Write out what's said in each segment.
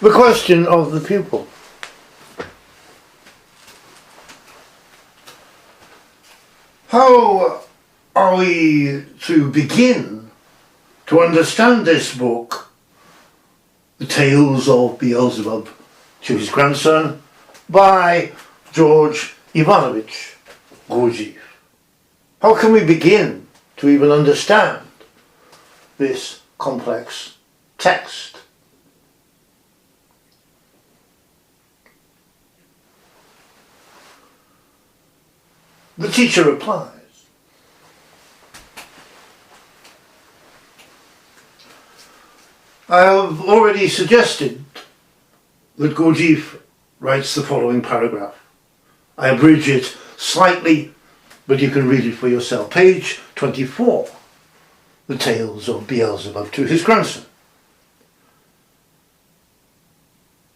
The question of the pupil. How are we to begin to understand this book, The Tales of Beelzebub, to his grandson, by George Ivanovich Gurdjieff? How can we begin to even understand this complex text? The teacher replies, I have already suggested that Gurdjieff writes the following paragraph. I abridge it slightly, but you can read it for yourself. Page 24, The Tales of Beelzebub, to his grandson.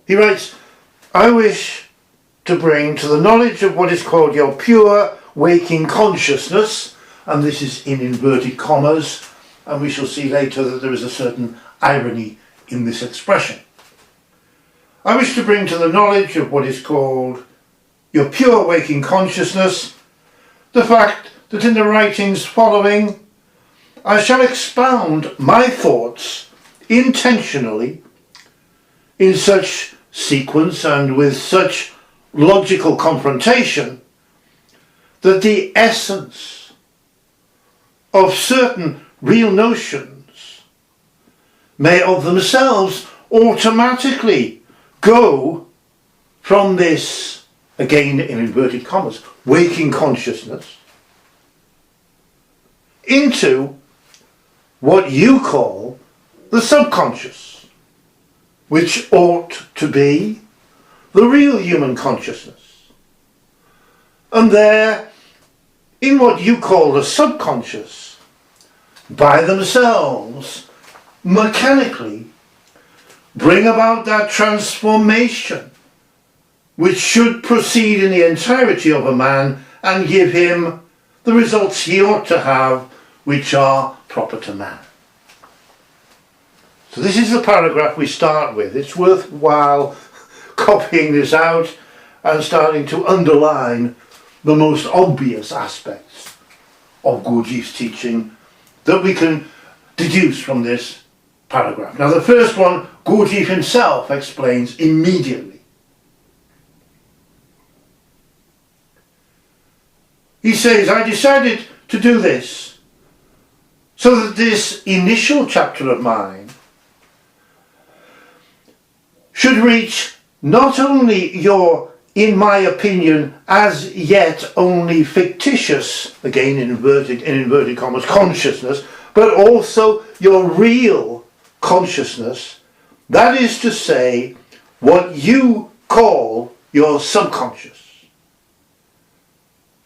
He writes, I wish to bring to the knowledge of what is called your pure waking consciousness, and this is in inverted commas, and we shall see later that there is a certain irony in this expression. I wish to bring to the knowledge of what is called your pure waking consciousness the fact that in the writings following I shall expound my thoughts intentionally in such sequence and with such logical confrontation that the essence of certain real notions may of themselves automatically go from this, again in inverted commas, waking consciousness into what you call the subconscious, which ought to be the real human consciousness. And there, in what you call the subconscious, by themselves, mechanically, bring about that transformation which should proceed in the entirety of a man and give him the results he ought to have, which are proper to man. So this is the paragraph we start with. It's worthwhile copying this out and starting to underline the most obvious aspects of Gurdjieff's teaching that we can deduce from this paragraph. Now the first one, Gurdjieff himself explains immediately. He says, I decided to do this so that this initial chapter of mine should reach not only your, in my opinion, as yet only fictitious, again in inverted commas, consciousness, but also your real consciousness, that is to say, what you call your subconscious.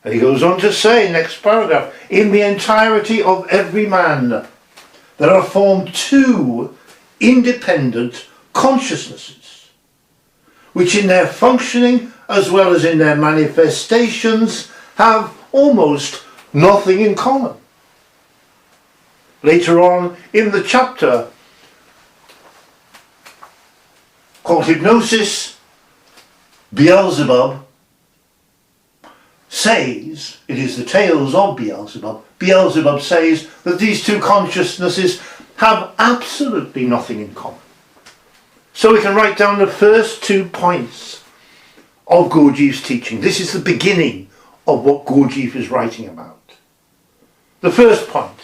And he goes on to say, next paragraph, in the entirety of every man, there are formed two independent consciousnesses, which in their functioning as well as in their manifestations have almost nothing in common. Later on in the chapter called Hypnosis, Beelzebub says, it is the Tales of Beelzebub, Beelzebub says that these two consciousnesses have absolutely nothing in common. So we can write down the first 2 points of Gurdjieff's teaching. This is the beginning of what Gurdjieff is writing about. The first point,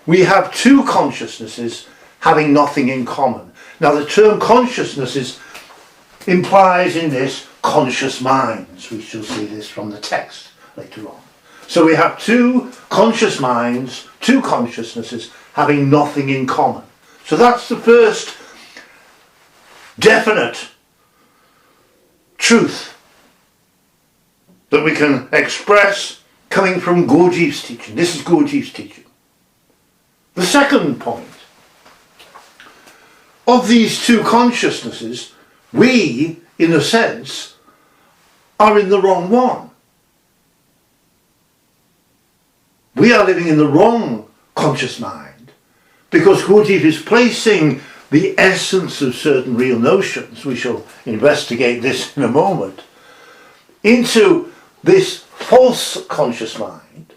we have two consciousnesses having nothing in common. Now the term consciousnesses implies in this conscious minds. We shall see this from the text later on. So we have two conscious minds, two consciousnesses having nothing in common. So that's the first definite truth that we can express coming from Gurdjieff's teaching. This is Gurdjieff's teaching. The second point, of these two consciousnesses, we, in a sense, are in the wrong one. We are living in the wrong conscious mind because Gurdjieff is placing the essence of certain real notions, we shall investigate this in a moment, into this false conscious mind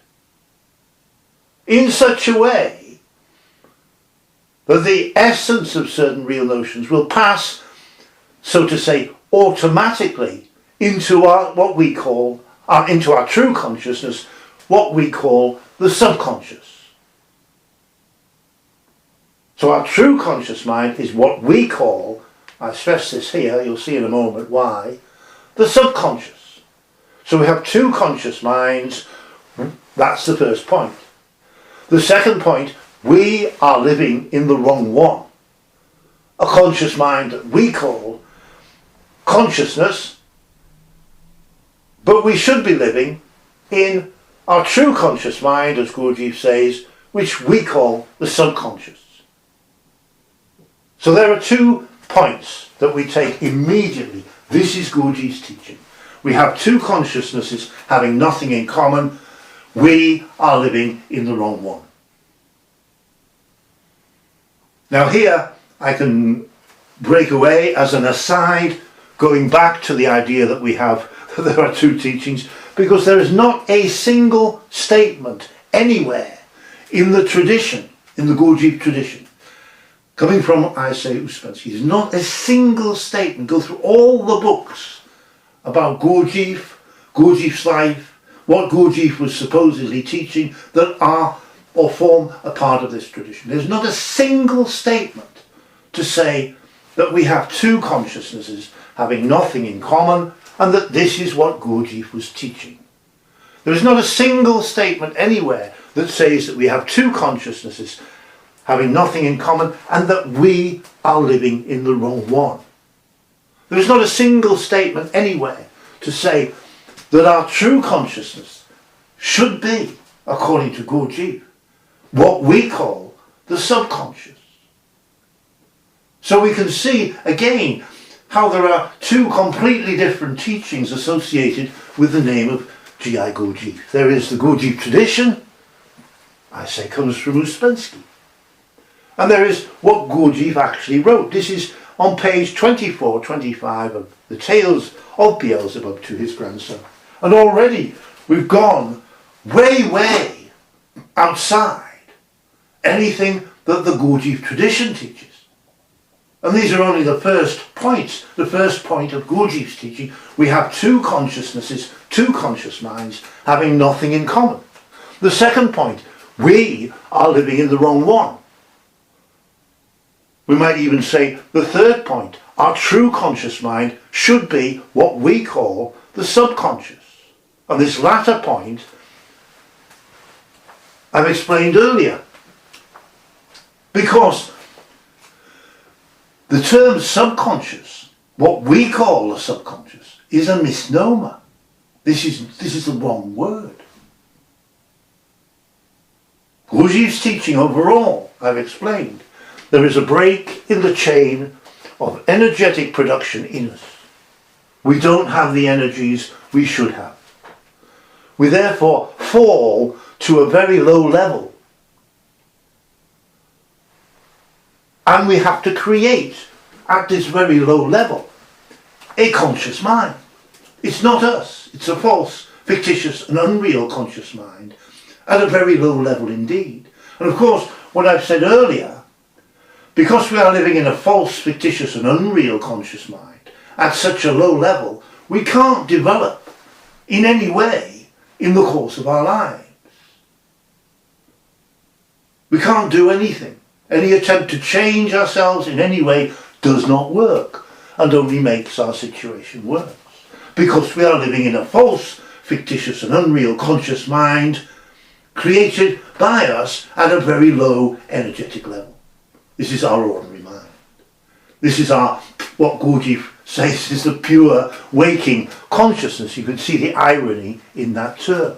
in such a way that the essence of certain real notions will pass, so to say, automatically into what we call, into our true consciousness, what we call the subconscious. So our true conscious mind is what we call, I stress this here, you'll see in a moment why, the subconscious. So we have two conscious minds. That's the first point. The second point, we are living in the wrong one. A conscious mind that we call consciousness, but we should be living in our true conscious mind, as Gurdjieff says, which we call the subconscious. So there are 2 points that we take immediately. This is Gurdjieff's teaching. We have 2 consciousnesses having nothing in common. We are living in the wrong one. Now here I can break away as an aside, going back to the idea that we have that there are 2 teachings, because there is not a single statement anywhere in the tradition, in the Gurdjieff tradition, coming from, I say, Ouspensky, there's not a single statement. Go through all the books about Gurdjieff, Gurdjieff's life, what Gurdjieff was supposedly teaching, that are or form a part of this tradition. There's not a single statement to say that we have 2 consciousnesses having nothing in common and that this is what Gurdjieff was teaching. There is not a single statement anywhere that says that we have 2 consciousnesses having nothing in common and that we are living in the wrong one. There is not a single statement anywhere to say that our true consciousness should be, according to Gurdjieff, what we call the subconscious. So we can see again how there are 2 completely different teachings associated with the name of G.I.Gurdjieff. There is the Gurdjieff tradition, I say comes from Ouspensky. And there is what Gurdjieff actually wrote. This is on page 24, 25 of the Tales of Beelzebub to his grandson. And already we've gone way, way outside anything that the Gurdjieff tradition teaches. And these are only the first points, the first point of Gurdjieff's teaching. We have 2 consciousnesses, 2 conscious minds having nothing in common. The second point, we are living in the wrong one. We might even say the third point, our true conscious mind should be what we call the subconscious. And this latter point I've explained earlier. Because the term subconscious, what we call the subconscious, is a misnomer. This is the wrong word. Gurdjieff's teaching overall, I've explained, there is a break in the chain of energetic production in us. We don't have the energies we should have. We therefore fall to a very low level. And we have to create, at this very low level, a conscious mind. It's not us. It's a false, fictitious and unreal conscious mind at a very low level indeed. And of course, what I've said earlier, because we are living in a false, fictitious and unreal conscious mind at such a low level, we can't develop in any way in the course of our lives. We can't do anything. Any attempt to change ourselves in any way does not work and only makes our situation worse. Because we are living in a false, fictitious and unreal conscious mind created by us at a very low energetic level. This is our ordinary mind. This is what Gurdjieff says is the pure waking consciousness. You can see the irony in that term.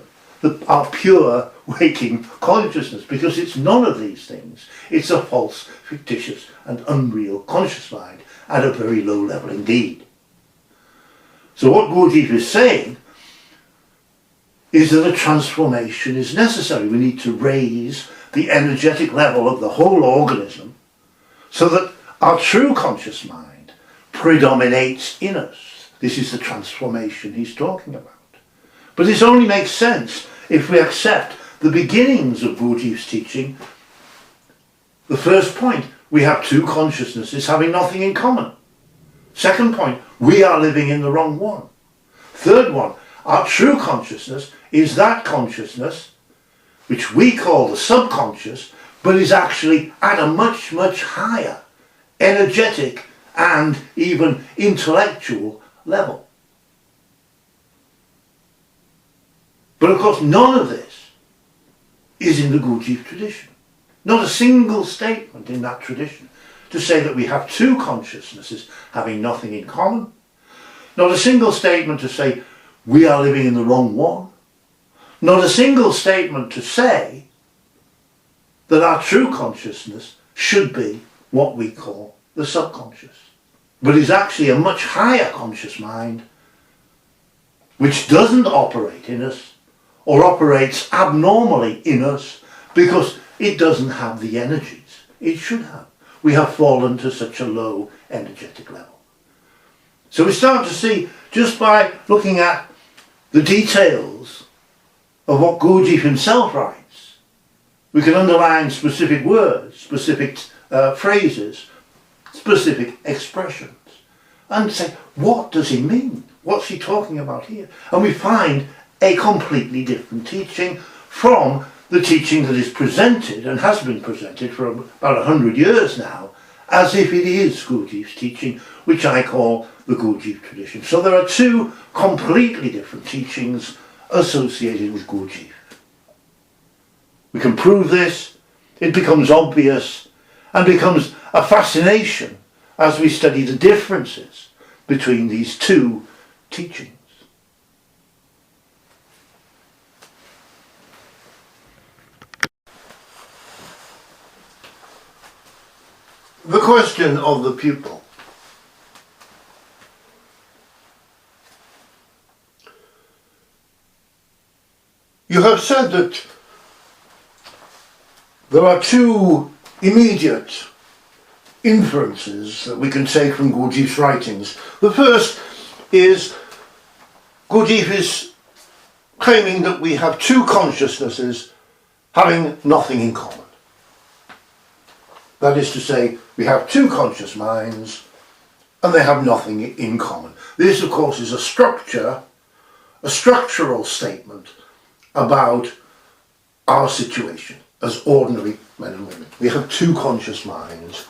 Our pure waking consciousness, because it's none of these things. It's a false, fictitious and unreal conscious mind at a very low level indeed. So what Gurdjieff is saying is that a transformation is necessary. We need to raise the energetic level of the whole organism so that our true conscious mind predominates in us. This is the transformation he's talking about. But this only makes sense if we accept the beginnings of Gurdjieff's teaching. The first point, we have two consciousnesses having nothing in common. Second point, we are living in the wrong one. Third one, our true consciousness is that consciousness which we call the subconscious, but is actually at a much, much higher energetic and even intellectual level. But of course none of this is in the Gurdjieff tradition. Not a single statement in that tradition to say that we have two consciousnesses having nothing in common. Not a single statement to say we are living in the wrong one. Not a single statement to say that our true consciousness should be what we call the subconscious, but is actually a much higher conscious mind which doesn't operate in us or operates abnormally in us because it doesn't have the energies it should have. We have fallen to such a low energetic level. So we start to see, just by looking at the details of what Gurdjieff himself writes, we can underline specific words, specific phrases, specific expressions, and say, what does he mean? What's he talking about here? And we find a completely different teaching from the teaching that is presented and has been presented for about 100 years now, as if it is Gurdjieff's teaching, which I call the Gurdjieff tradition. So there are two completely different teachings associated with Gurdjieff. We can prove this, it becomes obvious, and becomes a fascination as we study the differences between these two teachings. The question of the pupil. You have said that there are two immediate inferences that we can take from Gurdjieff's writings. The first is Gurdjieff is claiming that we have two consciousnesses having nothing in common. That is to say, we have two conscious minds and they have nothing in common. This, of course, is a structural statement about our situation as ordinary men and women. We have two conscious minds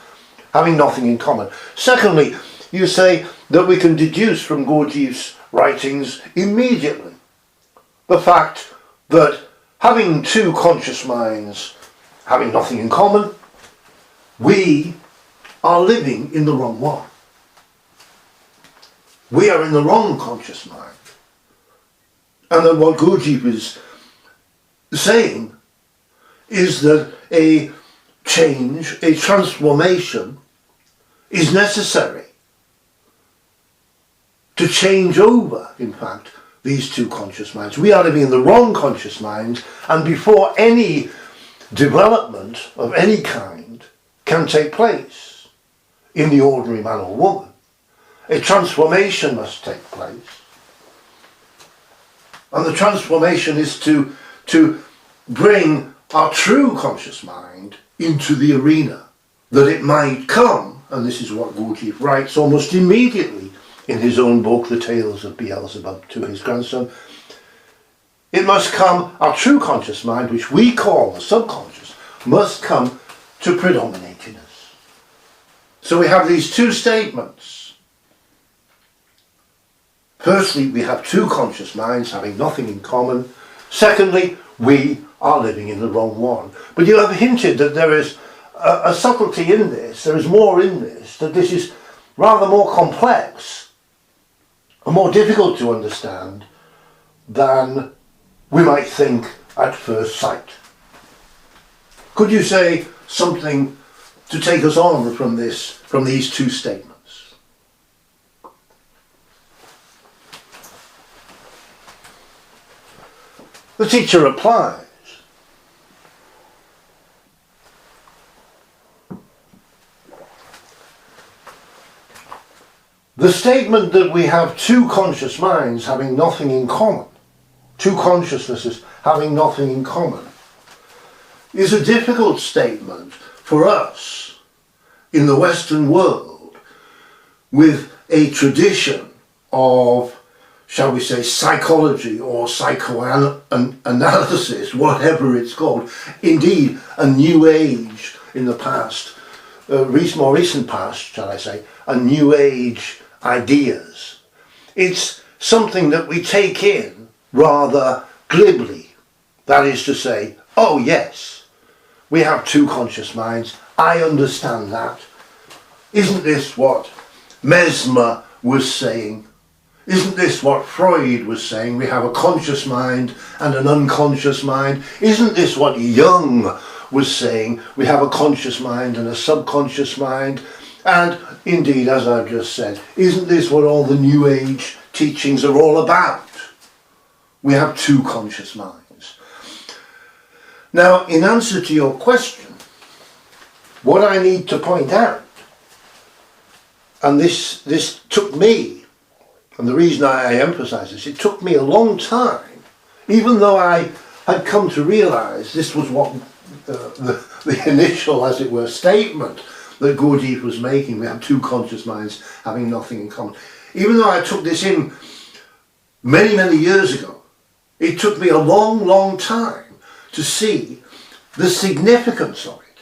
having nothing in common. Secondly, you say that we can deduce from Gurdjieff's writings immediately the fact that having two conscious minds having nothing in common, we are living in the wrong one. We are in the wrong conscious mind. And then what Gurdjieff is saying is that a change, a transformation is necessary to change over, in fact, these two conscious minds. We are living in the wrong conscious mind, and before any development of any kind can take place in the ordinary man or woman, a transformation must take place. And the transformation is to bring our true conscious mind into the arena, that it might come, and this is what Gurdjieff writes almost immediately in his own book, The Tales of Beelzebub, to his grandson. It must come, our true conscious mind, which we call the subconscious, must come to predominate in us. So we have these two statements. Firstly, we have two conscious minds having nothing in common. Secondly, we are living in the wrong one. But you have hinted that there is a subtlety in this, there is more in this, that this is rather more complex and more difficult to understand than we might think at first sight. Could you say something to take us on from these two statements? The teacher replies, The statement that we have two conscious minds having nothing in common, two consciousnesses having nothing in common, is a difficult statement for us in the Western world with a tradition of, shall we say, psychology or psychoanalysis, whatever it's called, indeed a new age in the past, more recent past, shall I say, a new age ideas. It's something that we take in rather glibly. That is to say, oh yes, we have two conscious minds, I understand that. Isn't this what Mesmer was saying? Isn't this what Freud was saying? We have a conscious mind and an unconscious mind. Isn't this what Jung was saying? We have a conscious mind and a subconscious mind. And indeed, as I've just said, isn't this what all the New Age teachings are all about? We have two conscious minds. Now, in answer to your question, what I need to point out, and this took me, and the reason I emphasize this, it took me a long time, even though I had come to realize this was what the initial, as it were, statement that Gurdjieff was making. We have two conscious minds having nothing in common. Even though I took this in many, many years ago, it took me a long, long time to see the significance of it,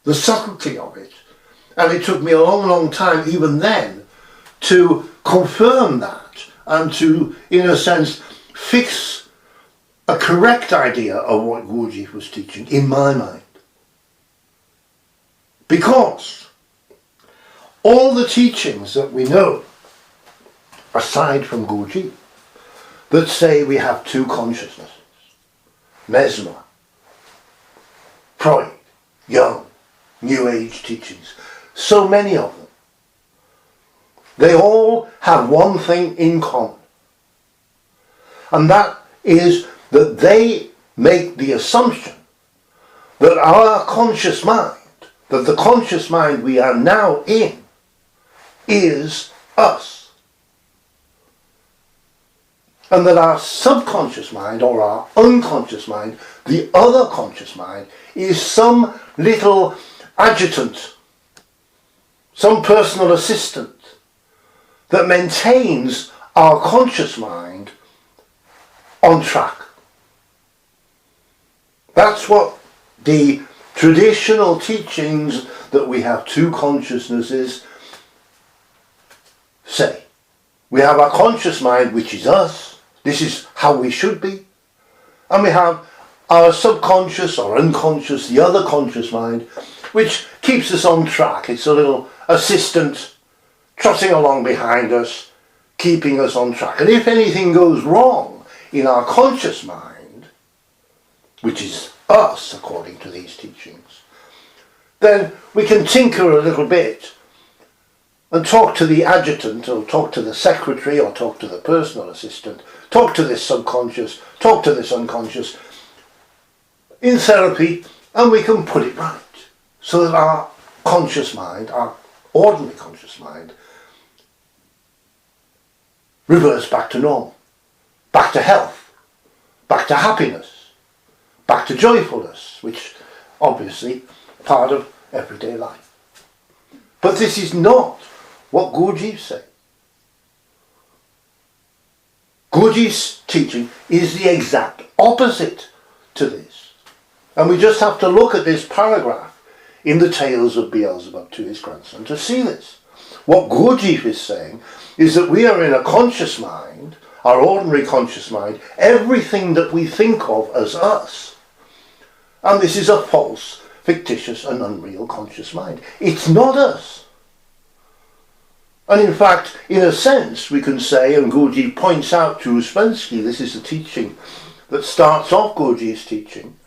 the subtlety of it. And it took me a long, long time even then to confirm that and to, in a sense, fix a correct idea of what Gurdjieff was teaching in my mind. Because all the teachings that we know, aside from Gurdjieff, that say we have two consciousnesses, Mesmer, Freud, Jung, New Age teachings, so many of them, they all have one thing in common. And that is that they make the assumption that our conscious mind, that the conscious mind we are now in, is us. And that our subconscious mind, or our unconscious mind, the other conscious mind, is some little adjutant, some personal assistant that maintains our conscious mind on track. That's what the traditional teachings that we have two consciousnesses say. We have our conscious mind, which is us. This is how we should be. And we have our subconscious or unconscious, the other conscious mind, which keeps us on track. It's a little assistant trotting along behind us, keeping us on track. And if anything goes wrong in our conscious mind, which is us according to these teachings, then we can tinker a little bit and talk to the adjutant, or talk to the secretary, or talk to the personal assistant, talk to this subconscious, talk to this unconscious in therapy, and we can put it right so that our conscious mind, our ordinary conscious mind, reverts back to normal, back to health, back to happiness, back to joyfulness, which obviously part of everyday life. But this is not what Gurdjieff said. Gurdjieff's teaching is the exact opposite to this. And we just have to look at this paragraph in the Tales of Beelzebub to his grandson to see this. What Gurdjieff is saying is that we are in a conscious mind, our ordinary conscious mind, everything that we think of as us. And this is a false, fictitious and unreal conscious mind. It's not us. And in fact, in a sense, we can say, and Gurdjieff points out to Ouspensky, this is the teaching that starts off Gurdjieff's teaching,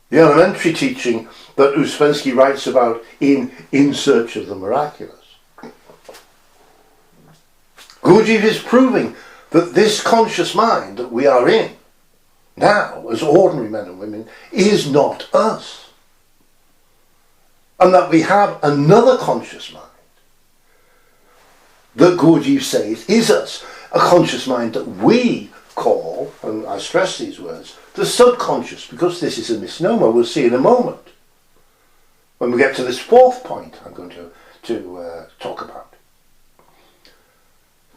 the elementary teaching that Ouspensky writes about in Search of the Miraculous. Gurdjieff is proving that this conscious mind that we are in now, as ordinary men and women, is not us. And that we have another conscious mind, that Gurdjieff says is us, a conscious mind that we call, and I stress these words, the subconscious, because this is a misnomer. We'll see in a moment when we get to this fourth point I'm going to talk about.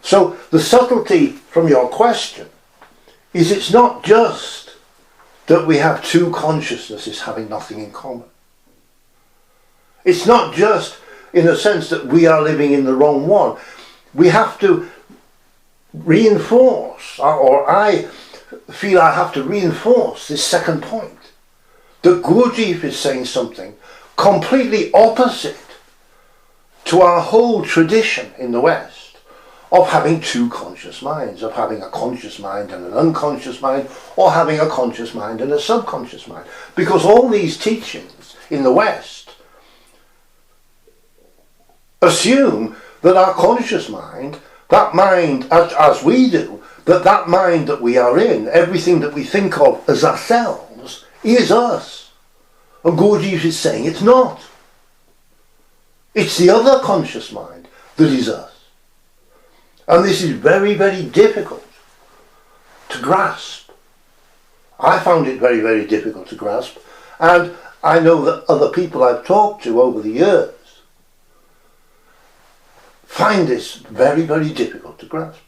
So the subtlety from your question is it's not just that we have two consciousnesses having nothing in common. It's not just in a sense that we are living in the wrong one. We have to reinforce, or I feel I have to reinforce this second point, that Gurdjieff is saying something completely opposite to our whole tradition in the West of having two conscious minds, of having a conscious mind and an unconscious mind, or having a conscious mind and a subconscious mind. Because all these teachings in the West assume that our conscious mind, that mind as we do, that mind that we are in, everything that we think of as ourselves, is us. And Gurdjieff is saying it's not. It's the other conscious mind that is us. And this is very, very difficult to grasp. I found it very, very difficult to grasp. And I know that other people I've talked to over the years find this very, very difficult to grasp.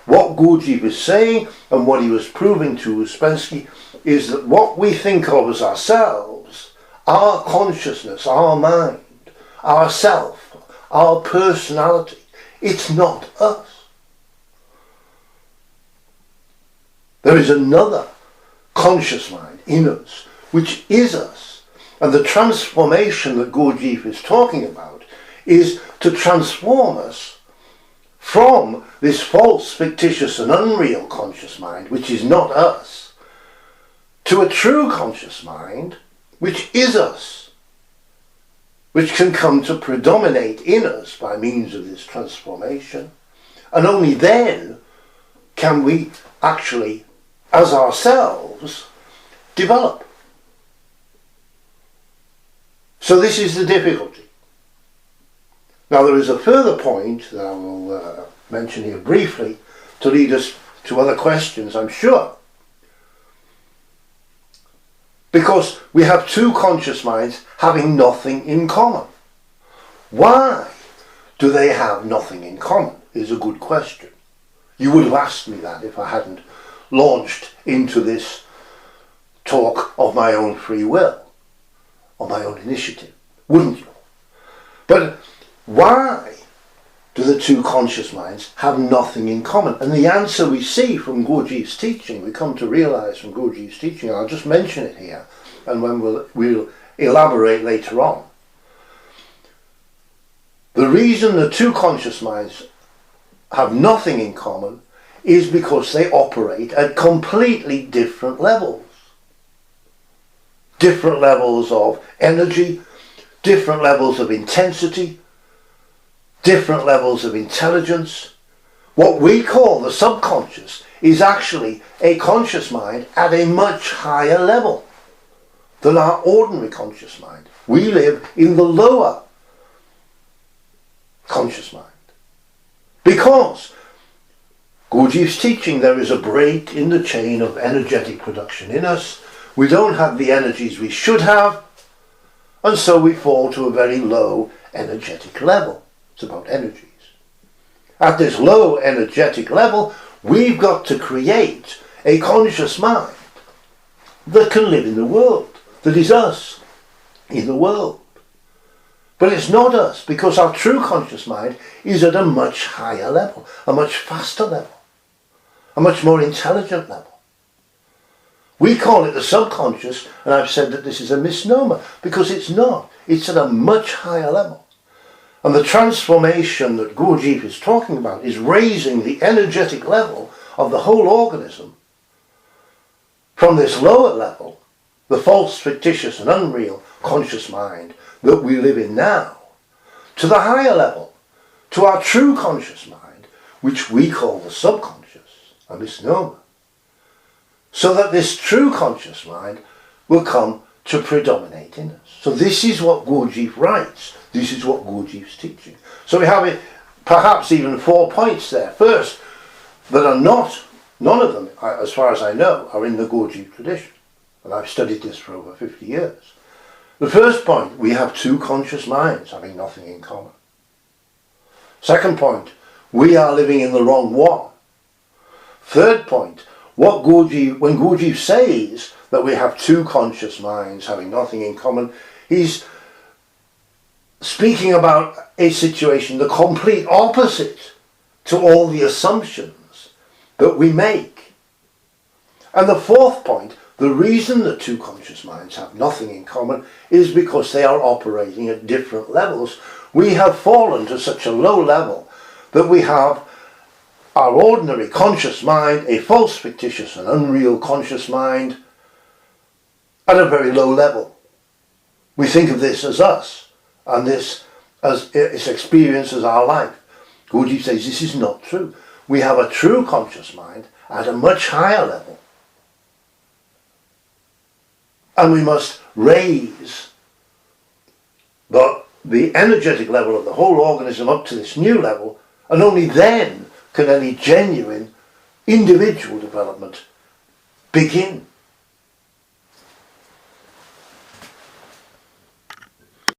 What Gurdjieff is saying and what he was proving to Ouspensky is that what we think of as ourselves, our consciousness, our mind, our self, our personality, it's not us. There is another conscious mind in us, which is us. And the transformation that Gurdjieff is talking about is to transform us from this false, fictitious and unreal conscious mind, which is not us, to a true conscious mind, which is us, which can come to predominate in us by means of this transformation. And only then can we actually, as ourselves, develop. So this is the difficulty. Now there is a further point that I will mention here briefly to lead us to other questions, I'm sure. Because we have two conscious minds having nothing in common. Why do they have nothing in common is a good question. You would have asked me that if I hadn't launched into this talk of my own free will, of my own initiative, wouldn't you? But why do the two conscious minds have nothing in common? And the answer we see from Gurdjieff's teaching, we come to realize from Gurdjieff's teaching, I'll just mention it here, and when we'll elaborate later on. The reason the two conscious minds have nothing in common is because they operate at completely different levels. Different levels of energy, different levels of intensity, different levels of intelligence. What we call the subconscious is actually a conscious mind at a much higher level than our ordinary conscious mind. We live in the lower conscious mind. Because Gurdjieff's teaching, there is a break in the chain of energetic production in us. We don't have the energies we should have, and so we fall to a very low energetic level. It's about energies. At this low energetic level, we've got to create a conscious mind that can live in the world, that is us in the world. But it's not us, because our true conscious mind is at a much higher level, a much faster level, a much more intelligent level. We call it the subconscious, and I've said that this is a misnomer, because it's not. It's at a much higher level. And the transformation that Gurdjieff is talking about is raising the energetic level of the whole organism from this lower level, the false, fictitious and unreal conscious mind that we live in now, to the higher level, to our true conscious mind, which we call the subconscious, a misnomer. So that this true conscious mind will come to predominate in us. So this is what Gurdjieff writes. This is what Gurdjieff's teaching. So we have it perhaps even 4 points there. First, that are not, none of them, as far as I know, are in the Gurdjieff tradition. And I've studied this for over 50 years. The first point, we have two conscious minds having nothing in common. Second point, we are living in the wrong one. Third point, when Gurdjieff says that we have two conscious minds having nothing in common, he's speaking about a situation, the complete opposite to all the assumptions that we make. And the fourth point, the reason that two conscious minds have nothing in common is because they are operating at different levels. We have fallen to such a low level that we have our ordinary conscious mind, a false, fictitious and unreal conscious mind at a very low level. We think of this as us, and this as its experience as our life. Gurdjieff says this is not true. We have a true conscious mind at a much higher level. And we must raise the energetic level of the whole organism up to this new level, and only then can any genuine individual development begin.